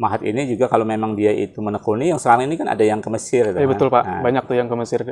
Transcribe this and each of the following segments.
Mahat ini juga kalau memang dia itu menekuni, yang sekarang ini kan ada yang ke Mesir. Betul Pak, banyak tuh yang ke Mesir.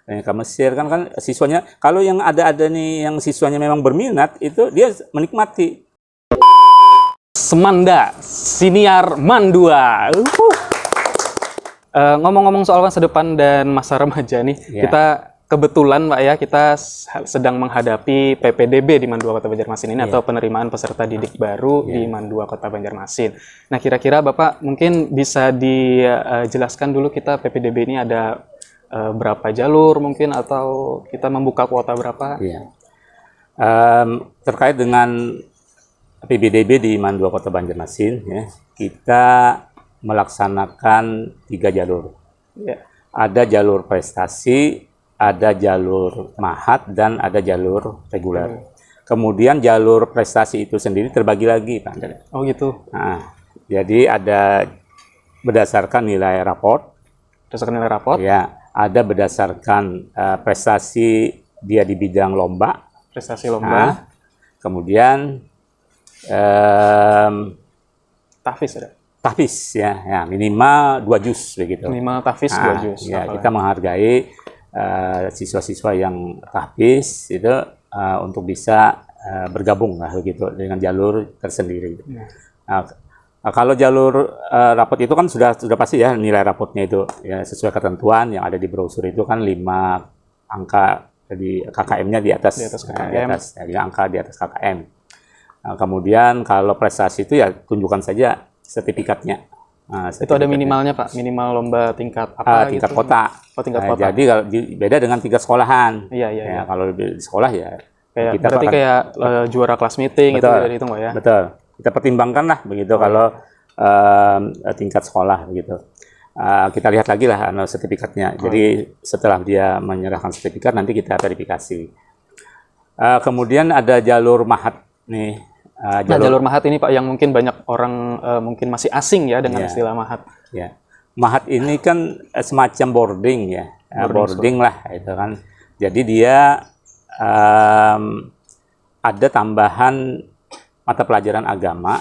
Yang ke Mesir kan siswanya, kalau yang ada nih yang siswanya memang berminat, itu dia menikmati. Semanda, Siniar Mandua. Ngomong-ngomong soal masa depan dan masa remaja nih, kita kebetulan Pak ya, kita sedang menghadapi PPDB di Mandua Kota Banjarmasin ini, atau penerimaan peserta didik baru di Mandua Kota Banjarmasin. Nah, kira-kira Bapak mungkin bisa dijelaskan dulu kita PPDB ini ada berapa jalur mungkin, atau kita membuka kuota berapa? Iya. Terkait dengan PPDB di Mandua Kota Banjarmasin, ya, kita melaksanakan 3 jalur. Ya. Ada jalur prestasi, ada jalur mahat, dan ada jalur reguler. Kemudian jalur prestasi itu sendiri terbagi lagi, Pak. Oh gitu. Nah, jadi ada berdasarkan nilai raport. Berdasarkan nilai raport? Ya, ada berdasarkan prestasi dia di bidang lomba. Prestasi lomba. Nah, kemudian tahfiz ada? Tahfiz, ya minimal 2 juz begitu. Minimal tahfiz 2 juz. Ya, kita menghargai siswa-siswa yang tahfiz itu untuk bisa bergabung lah begitu dengan jalur tersendiri. Nah, kalau jalur rapot itu kan sudah pasti ya, nilai rapotnya itu ya sesuai ketentuan yang ada di brosur itu kan 5 angka, jadi KKM-nya di atas KKM. 5 angka di atas KKM. Nah, kemudian kalau prestasi itu ya tunjukkan saja sertifikatnya. Nah, itu ada minimalnya Pak, minimal lomba tingkat apa? Tingkat gitu? kota. Oh, tingkat kota. Jadi kalau beda dengan tingkat sekolahan. Iya. Kalau di sekolah ya kita berarti kayak juara kelas meeting. Betul. Itu dari itu Pak ya. Betul. Kita pertimbangkan lah begitu kalau tingkat sekolah begitu. Kita lihat lagi lah sertifikatnya. Jadi setelah dia menyerahkan sertifikat, nanti kita verifikasi. Kemudian ada jalur mahat nih. Jalur mahat ini Pak yang mungkin banyak orang mungkin masih asing ya dengan istilah mahat. Ya. Mahat ini kan semacam boarding ya, boarding lah itu kan. Jadi dia ada tambahan mata pelajaran agama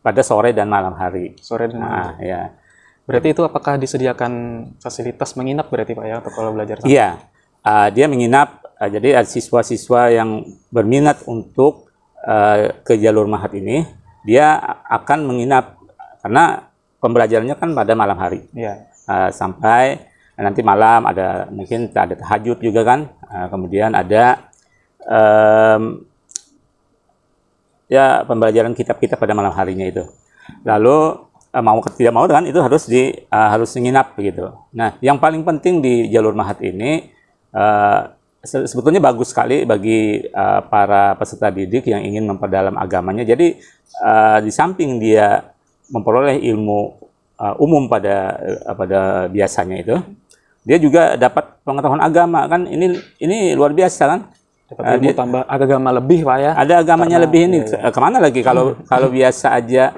pada sore dan malam hari. Sore dan malam. Ya. Berarti itu apakah disediakan fasilitas menginap berarti Pak ya, atau kalau belajar? Iya, dia menginap. Jadi ada siswa-siswa yang berminat untuk ke jalur mahat ini, dia akan menginap karena pembelajarannya kan pada malam hari. Sampai nanti malam ada mungkin ada tahajud juga kan. Kemudian ada ya pembelajaran kitab-kitab pada malam harinya itu. Lalu mau tidak mau kan itu harus menginap begitu. Nah, yang paling penting di jalur mahat ini sebetulnya bagus sekali bagi para peserta didik yang ingin memperdalam agamanya. Jadi di samping dia memperoleh ilmu umum pada biasanya itu, dia juga dapat pengetahuan agama kan. Ini luar biasa kan. Dapat ilmu tambah agama lebih Pak ya. Ada agamanya lebih ini. Kemana lagi kalau biasa aja,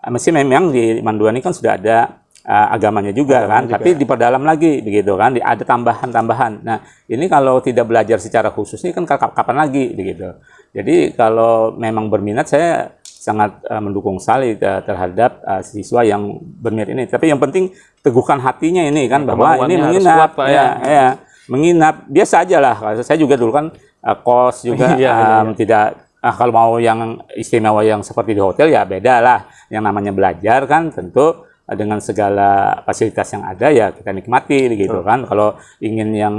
mesti memang di Mandua ini kan sudah ada agamanya juga kan, tapi diperdalam lagi begitu kan, ada tambahan-tambahan. Nah, ini kalau tidak belajar secara khusus ini kan kapan lagi begitu. Jadi kalau memang berminat, saya sangat mendukung sekali terhadap siswa yang berminat ini. Tapi yang penting teguhkan hatinya ini kan, bahwa ini menginap, menginap biasa aja lah. Saya juga dulu kan kos juga tidak. Kalau mau yang istimewa yang seperti di hotel ya beda lah. Yang namanya belajar kan tentu dengan segala fasilitas yang ada ya kita nikmati gitu kan. Kalau ingin yang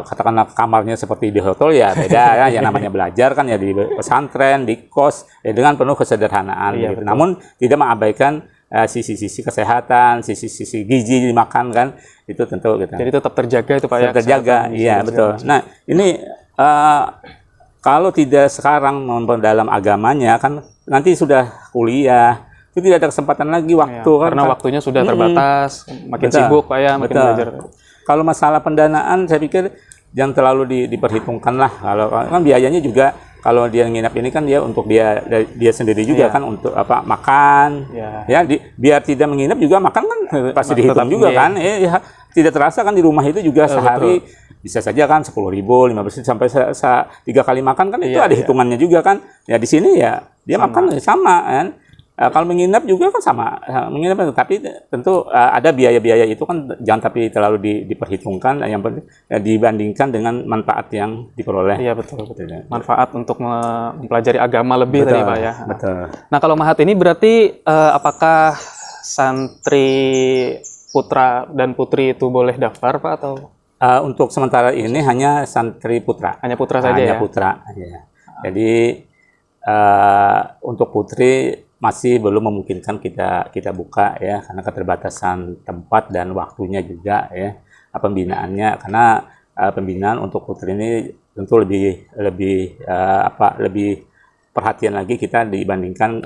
katakanlah kamarnya seperti di hotel ya beda ya. Yang namanya belajar kan ya di pesantren, di kos ya dengan penuh kesederhanaan. Gitu. Namun tidak mengabaikan sisi-sisi kesehatan, sisi-sisi gizi dimakan kan, itu tentu gitu. Jadi tetap terjaga itu Pak ya. Terjaga, iya betul. Nah ini kalau tidak sekarang memperdalam agamanya kan nanti sudah kuliah itu tidak ada kesempatan lagi waktu kan, karena waktunya sudah terbatas, makin sibuk Pak ya, makin belajar. Kalau masalah pendanaan saya pikir jangan terlalu diperhitungkan lah. Kalau kan biayanya juga kalau dia nginap ini kan dia untuk dia sendiri juga kan untuk apa makan ya biar tidak menginap juga makan kan pasti dihitung juga kan tidak terasa kan di rumah itu juga sehari bisa saja kan 10.000, 15.000 sampai 3 kali makan kan itu ada hitungannya juga kan ya. Di sini ya dia makan sama kan Kalau menginap juga kan sama, menginap, tapi tentu ada biaya-biaya itu kan jangan tapi terlalu diperhitungkan, yang penting dibandingkan dengan manfaat yang diperoleh. Iya betul. Manfaat untuk mempelajari agama lebih Betul, tadi Pak ya. betul. Nah kalau Mahat ini berarti apakah santri putra dan putri itu boleh daftar Pak atau? Untuk sementara ini hanya santri putra. Hanya putra saja hanya ya? Putra. Ya. Jadi untuk putri masih belum memungkinkan kita buka ya, karena keterbatasan tempat dan waktunya juga ya, pembinaannya, karena pembinaan untuk putri ini tentu lebih perhatian lagi kita dibandingkan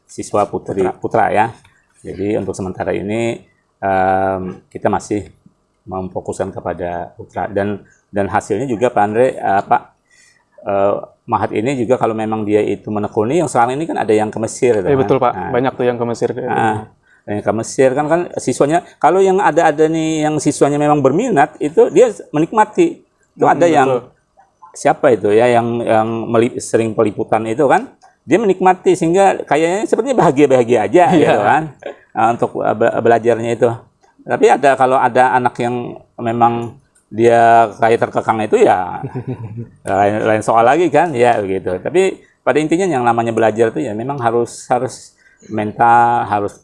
siswa putra ya. Jadi untuk sementara ini kita masih memfokuskan kepada putra, dan hasilnya juga Pak Andre, Mahat ini juga kalau memang dia itu menekuni, yang sekarang ini kan ada yang ke Mesir. Betul Pak, banyak tuh yang ke Mesir. Yang ke Mesir kan siswanya, kalau yang ada nih yang siswanya memang berminat itu dia menikmati. Itu ada yang siapa itu ya yang sering peliputan itu kan, dia menikmati sehingga kayaknya sepertinya bahagia aja gitu kan, untuk belajarnya itu. Tapi kalau ada anak yang memang dia kayak terkekang itu ya lain soal lagi kan ya begitu. Tapi pada intinya yang namanya belajar itu ya memang harus mental, harus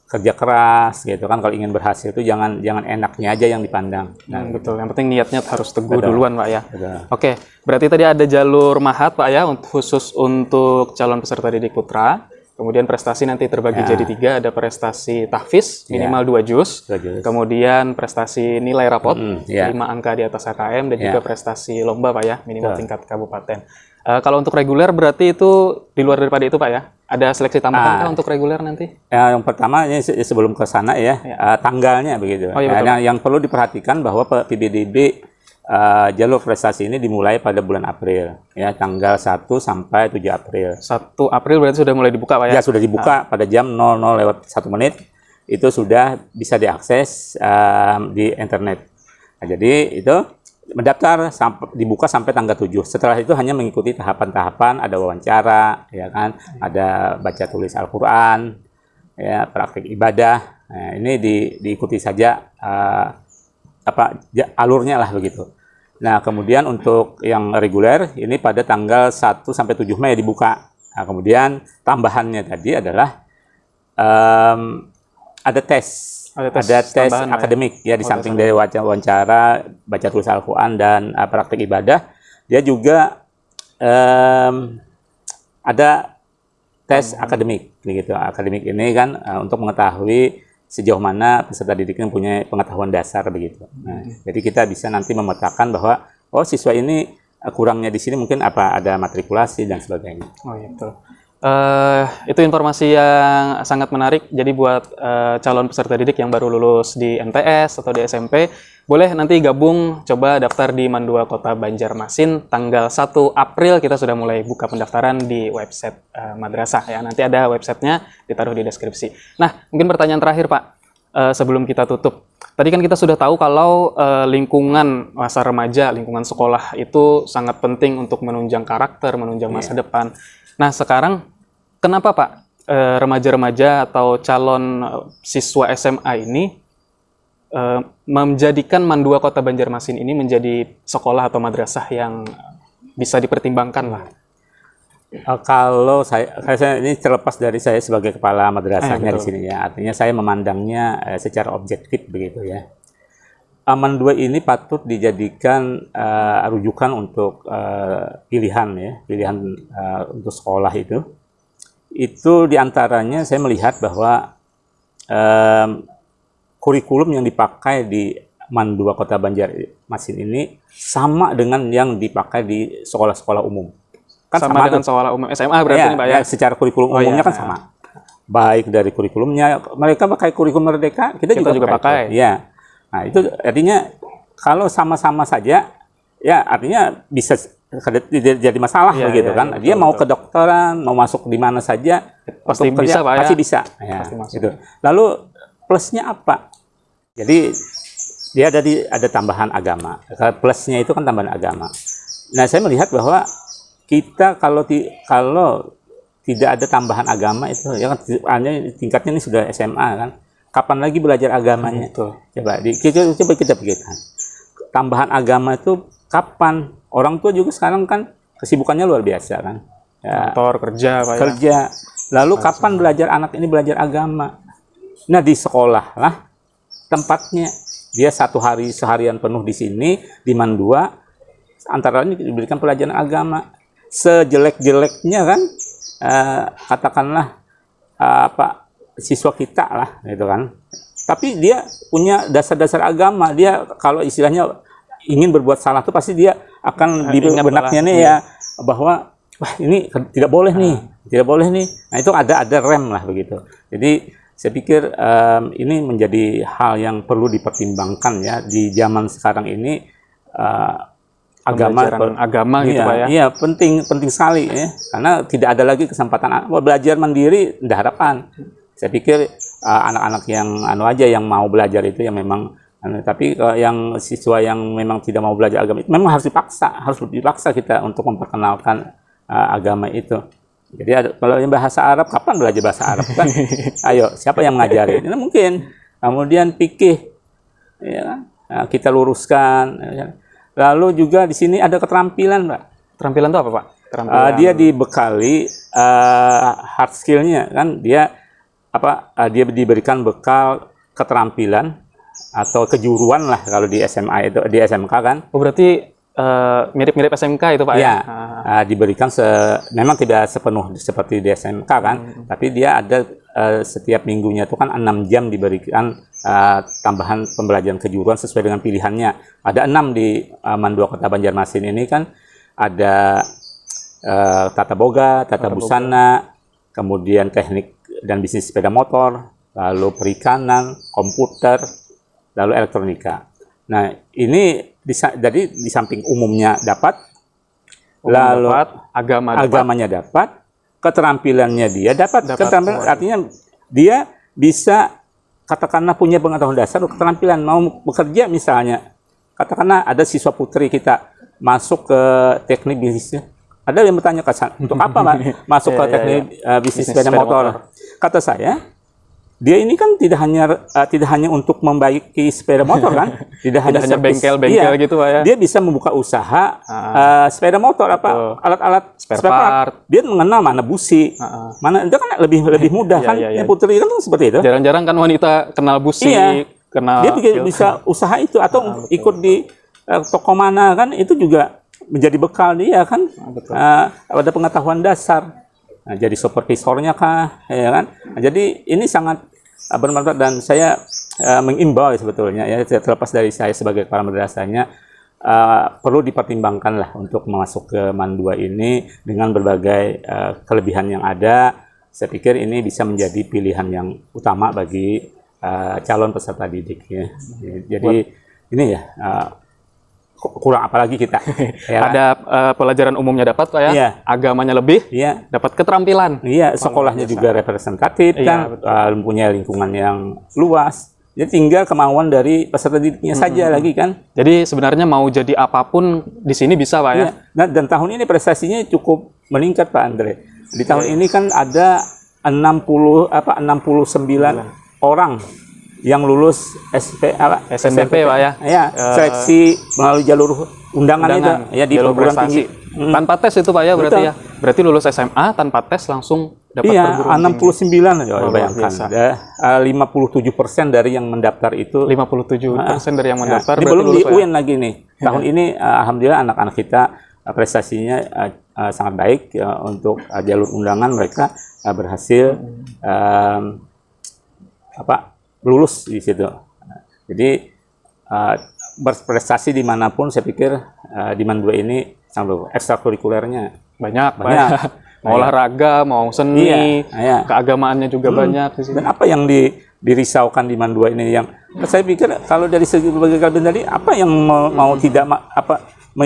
kerja keras gitu kan. Kalau ingin berhasil itu jangan enaknya aja yang dipandang. Nah, betul. Yang penting niatnya harus teguh duluan Pak ya. Betul. Oke, berarti tadi ada jalur Mahat Pak ya, khusus untuk calon peserta didik putra. Kemudian prestasi nanti terbagi jadi 3, ada prestasi tahfiz minimal 2 juz, kemudian prestasi nilai rapot 5 angka di atas HKM, dan juga prestasi lomba Pak ya, minimal tingkat kabupaten. Kalau untuk reguler berarti itu di luar daripada itu Pak ya? Ada seleksi tambahan untuk reguler nanti? Yang pertama ini sebelum ke sana ya, tanggalnya begitu. Yang perlu diperhatikan bahwa PBDB jalur prestasi ini dimulai pada bulan April ya, tanggal 1 sampai 7 April. 1 April berarti sudah mulai dibuka Pak ya? Ya, sudah dibuka pada jam 00:01 itu sudah bisa diakses di internet. Nah, jadi itu mendaftar dibuka sampai tanggal 7. Setelah itu hanya mengikuti tahapan-tahapan, ada wawancara ya kan, ada baca tulis Al-Qur'an ya, praktik ibadah. Nah, ini diikuti saja alurnya lah begitu. Nah, kemudian untuk yang reguler ini pada tanggal 1 sampai 7 Mei dibuka. Nah, kemudian tambahannya tadi adalah ada tes akademik ya, di samping dari wawancara, baca tulis Al-Qur'an dan praktik ibadah, dia juga ada tes akademik begitu. Akademik ini kan untuk mengetahui sejauh mana peserta didik yang punya pengetahuan dasar begitu. Nah, jadi kita bisa nanti memetakan bahwa siswa ini kurangnya di sini mungkin ada matrikulasi dan sebagainya. Oh iya betul. Itu informasi yang sangat menarik. Jadi buat calon peserta didik yang baru lulus di MTS atau di SMP, boleh nanti gabung coba daftar di Mandua Kota Banjarmasin. Tanggal 1 April kita sudah mulai buka pendaftaran di website madrasah ya. Nanti ada websitenya, ditaruh di deskripsi. Nah, mungkin pertanyaan terakhir Pak, sebelum kita tutup. Tadi kan kita sudah tahu kalau lingkungan masa remaja, lingkungan sekolah itu sangat penting untuk menunjang karakter, menunjang masa depan. Nah, sekarang kenapa Pak remaja-remaja atau calon siswa SMA ini menjadikan Mandua Kota Banjarmasin ini menjadi sekolah atau madrasah yang bisa dipertimbangkan lah? Kalau saya ini terlepas dari saya sebagai kepala madrasahnya di sini ya, artinya saya memandangnya secara objektif begitu ya. Mandua ini patut dijadikan rujukan untuk pilihan untuk sekolah itu. Itu diantaranya saya melihat bahwa kurikulum yang dipakai di Mandua Kota Banjarmasin ini sama dengan yang dipakai di sekolah-sekolah umum. Kan sama dengan sekolah umum SMA berarti Pak ya? Secara kurikulum umumnya kan sama. Baik dari kurikulumnya, mereka pakai kurikulum Merdeka, kita juga pakai. Ya. Nah, itu artinya kalau sama-sama saja, ya artinya bisa jadi masalah begitu kan. Dia mau kedokteran, mau masuk di mana saja, pasti bisa Pak ya? Pasti bisa. Ya, pasti gitu. Lalu plusnya apa? Jadi dia ada tambahan agama. Plusnya itu kan tambahan agama. Nah, saya melihat bahwa kita kalau tidak ada tambahan agama itu ya kan, hanya tingkatnya ini sudah SMA kan, kapan lagi belajar agamanya? Coba kita pikirkan, tambahan agama itu kapan? Orang tua juga sekarang kan kesibukannya luar biasa kan, kantor kerja Pak, kerja, lalu kapan belajar anak ini belajar agama? Nah di sekolah lah tempatnya, dia seharian penuh di sini di MAN 2, antara lain diberikan pelajaran agama. Sejelek-jeleknya kan, katakanlah siswa kita lah gitu kan, tapi dia punya dasar-dasar agama. Dia kalau istilahnya ingin berbuat salah tuh pasti dia akan di benaknya nih ya, bahwa wah ini tidak boleh nih, tidak boleh nih. Nah itu ada rem lah begitu. Jadi saya pikir ini menjadi hal yang perlu dipertimbangkan ya di zaman sekarang ini. Agama gitu Pak ya. Iya, penting sekali ya. Karena tidak ada lagi kesempatan belajar mandiri tidak harapan. Saya pikir anak-anak yang aja yang mau belajar itu yang memang tapi yang siswa yang memang tidak mau belajar agama itu memang harus dipaksa kita untuk memperkenalkan agama itu. Jadi kalau yang bahasa Arab, kapan belajar bahasa Arab kan? Ayo, siapa yang ngajarin? Ini mungkin. Kemudian fikih, ya kan? Kita luruskan. Lalu juga di sini ada keterampilan, Pak. Keterampilan itu apa, Pak? Dia dibekali hard skill-nya kan? Dia diberikan bekal keterampilan atau kejuruan lah kalau di SMA itu, di SMK kan? Oh, berarti mirip-mirip SMK itu Pak ya? Diberikan memang tidak sepenuh seperti di SMK kan, tapi dia ada setiap minggunya itu kan 6 jam diberikan tambahan pembelajaran kejuruan sesuai dengan pilihannya. Ada 6 di MAN 2 Kota Banjarmasin ini kan, ada tata boga, tata busana, kemudian teknik dan bisnis sepeda motor, lalu perikanan, komputer, lalu elektronika. Nah ini jadi di samping umumnya dapat, lalu agamanya dapat, keterampilannya dia dapat. Keterampilan artinya dia bisa katakanlah punya pengetahuan dasar, keterampilan mau bekerja misalnya. Katakanlah ada siswa putri kita masuk ke teknik bisnisnya. Ada yang bertanya untuk apa Pak masuk ke teknik bisnis sepeda motor? Kata saya, dia ini kan tidak hanya untuk membaiki sepeda motor kan, tidak hanya bengkel-bengkel gitu Pak ya. Dia bisa membuka usaha sepeda motor, alat-alat spare part. Dia mengenal mana busi, mana itu kan lebih mudah kan. Yang putri kan seperti itu. Jarang-jarang kan wanita kenal busi, kenal. Dia bisa usaha itu atau ikut di toko mana kan, itu juga menjadi bekal dia kan. Ada pengetahuan dasar. Nah, jadi supervisornya kah, ya kan? Nah, jadi ini sangat bermanfaat dan saya mengimbau sebetulnya ya, terlepas dari saya sebagai kepala madrasahnya, perlu dipertimbangkan lah untuk masuk ke MAN 2 ini dengan berbagai kelebihan yang ada. Saya pikir ini bisa menjadi pilihan yang utama bagi calon peserta didik ya. Jadi ini ya kurang apalagi kita. Ya. Ada pelajaran umumnya dapat Pak ya, agamanya lebih, dapat keterampilan. Iya, sekolahnya juga representatif kan, punya lingkungan yang luas. Jadi tinggal kemauan dari peserta didiknya saja lagi kan. Jadi sebenarnya mau jadi apapun di sini bisa Pak ya. Nah, dan tahun ini prestasinya cukup meningkat Pak Andre. Di tahun ini kan ada 69 orang yang lulus SNMP Pak ya. Ya, seleksi melalui jalur undangan itu ya di perguruan tinggi. Tanpa tes itu Pak ya berarti ya. Berarti lulus SMA tanpa tes langsung dapat perguruan tinggi. 69 ya, bayangkan. Ada 57% dari yang mendaftar itu. 57% dari yang mendaftar berarti belum di UN lagi nih. Tahun ini alhamdulillah anak-anak kita prestasinya sangat baik ya, untuk jalur undangan mereka berhasil lulus di situ. Jadi berprestasi dimanapun, saya pikir di MAN 2 ini sangat ekstrakurikulernya banyak. Mau olahraga, mau seni, keagamaannya juga banyak di sini. Dan apa yang dirisaukan di MAN 2 ini yang saya pikir kalau dari segi berbagai kelebihan tadi, apa yang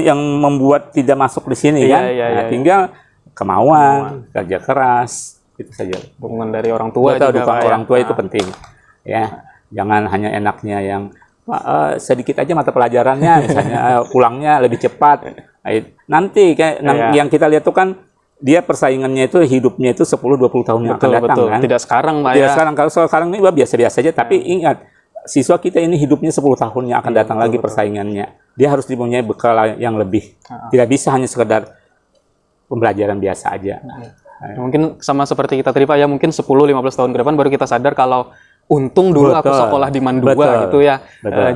yang membuat tidak masuk di sini kan? Tinggal kemauan, kerja keras, itu saja. Dukungan dari orang tua juga. Orang tua itu penting. Ya, jangan hanya enaknya yang sedikit aja mata pelajarannya, misalnya pulangnya lebih cepat. Nanti kayak yang kita lihat tuh kan dia persaingannya itu hidupnya itu 10-20 tahun yang akan datang kan. Tidak sekarang Pak Tidak ya. sekarang, kalau sekarang ini biasa-biasa aja, tapi ingat siswa kita ini hidupnya 10 tahun yang akan datang lagi persaingannya. Dia harus dipunyai bekal yang lebih. Tidak bisa hanya sekedar pembelajaran biasa aja. Mungkin sama seperti kita tadi Pak ya, mungkin 10-15 tahun ke depan baru kita sadar kalau untung dulu aku sekolah di Man 2 gitu ya.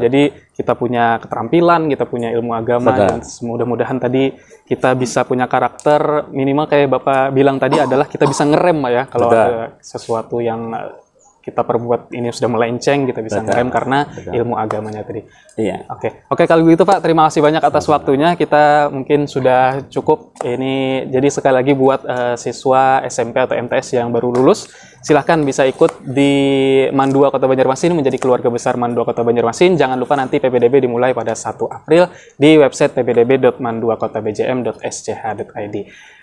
Jadi kita punya keterampilan, kita punya ilmu agama, dan mudah-mudahan tadi kita bisa punya karakter minimal kayak Bapak bilang tadi adalah kita bisa ngerem Pak ya, kalau ada sesuatu yang kita perbuat ini sudah melenceng, kita bisa ngerem karena ilmu agamanya tadi. Iya. Oke, kalau begitu Pak, terima kasih banyak atas waktunya. Kita mungkin sudah cukup ini. Jadi sekali lagi buat siswa SMP atau MTS yang baru lulus, silahkan bisa ikut di Man 2 Kota Banjarmasin, menjadi keluarga besar Man 2 Kota Banjarmasin. Jangan lupa nanti PPDB dimulai pada 1 April di website ppdb.man2kotabjm.sch.id.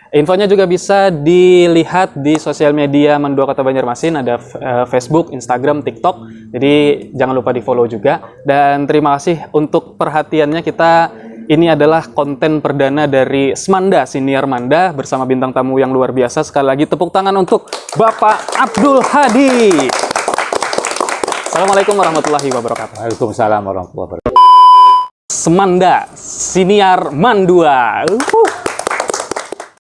Infonya juga bisa dilihat di sosial media Man 2 Kota Banjarmasin, ada Facebook, Instagram, TikTok. Jadi jangan lupa di-follow juga. Dan terima kasih untuk perhatiannya. Ini adalah konten perdana dari Smanda, Siniar Manda, bersama bintang tamu yang luar biasa. Sekali lagi tepuk tangan untuk Bapak Abdul Hadi. Assalamualaikum warahmatullahi wabarakatuh. Waalaikumsalam warahmatullahi wabarakatuh. Smanda, Siniar Man 2.